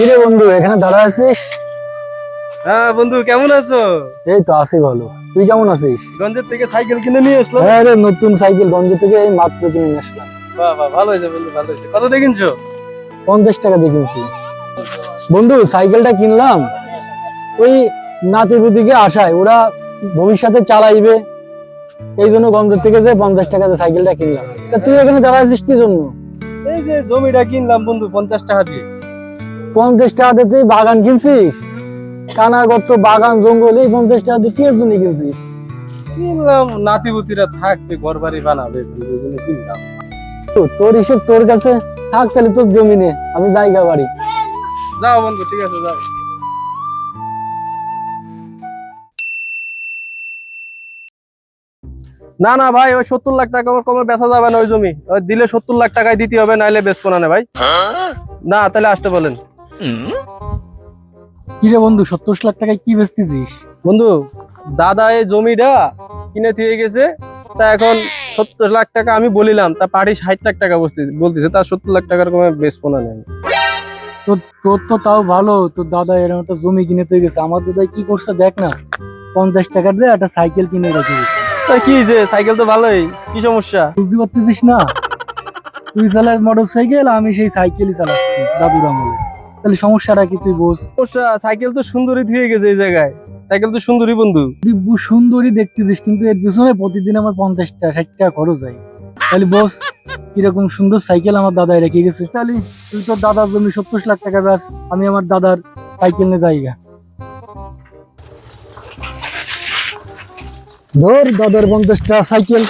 কিরে বন্ধু, এখানে দাঁড়া আছিস? হ্যাঁ বন্ধু, কেমন আছো? এই তো আছি ভালো। তুই কেমন আছিস? গঞ্জের থেকে সাইকেল কিনে নিয়ে আসলাম। হ্যাঁ রে, নতুন সাইকেল গঞ্জ থেকে এই মাত্র কিনে নিয়ে আসলাম। বাহ বাহ, ভালো হয়েছে বন্ধু, ভালো হয়েছে। কত দিয়ে কিনছো? 50 টাকা দিয়ে কিনছি। বন্ধু, সাইকেলটা কিনলাম ওই নাতিপুতিকে আশায়, ওরা ভবিষ্যতে চালাইবে, এই জন্য গঞ্জ থেকে যে 50 টাকা দিয়ে সাইকেলটা কিনলাম। তা তুই এখানে দাঁড়া আছিস কি জন্য? এই যে জমিটা কিনলাম বন্ধু 50 টাকা দিয়ে। 50 টাকা দিয়ে তুই বাগান কিনছিস? কানাগত বাগান জঙ্গল, এই 50 টাকা দিয়ে কি এর জন্য কিনছিস? কিনলাম নাতিপুতিরা থাকবে, ঘর বাড়ি বানাবে, এই জন্য কিনলাম। তোর হিসেব তোর কাছে থাক, তাহলে তোর জমি নে, আমি জায়গা বাড়ি। যাও বন্ধু, ঠিক আছে যাও। না না ভাই, ওই 70 লাখ টাকা কমে বেচা যাবে না ওই জমি। ওই দিলে 70 লাখ টাকায় দিতে হবে, নাইলে বেচবো না ভাই। না তাহলে আসতে বলেন। কিরে বন্ধু, 70 লাখ টাকায় কি বেচতেছিস? বন্ধু, দাদা এই জমিটা কিনে দিয়ে গেছে, তা এখন 70 লাখ টাকা আমি বলিলাম, তা পার্টি 60 লাখ টাকা বলতেছে, তা 70 লাখ টাকার কমে বেচবো না আমি। তোর তো তাও ভালো, তোর দাদা এরকম একটা জমি কিনে দিয়ে গেছে। আমার দাদা কি করছে দেখ না, 50 টাকা দিয়ে একটা সাইকেল কিনে রেখে গেছে। তা কি হয়েছে, সাইকেল তো ভালোই, কি সমস্যা? বুঝতে পারতেছিস না? তুই চালাস মোটর সাইকেল, আমি সেই সাইকেলই চালাচ্ছি দাদুর আমলে। তাহলে সমস্যাটা কি তুই বোঝ? সমস্যা, সাইকেল তো সুন্দরী ধুয়ে গেছে এই জায়গায়, সাইকেল তো সুন্দরী বন্ধু। দিব্যু সুন্দরী দেখতেছিস, কিন্তু এর পিছনে প্রতিদিন আমার 50 টাকা 60 টাকা খরচ হয়। তাহলে বস, কিরকম সুন্দর সাইকেল আমার দাদাই রেখে গেছে। তাহলে তুই তোর দাদার জমি 70 লাখ টাকা ব্যাস, আমি আমার দাদার সাইকেল নিয়ে যাইগা। ধর দাদার 50 টাকা সাইকেল।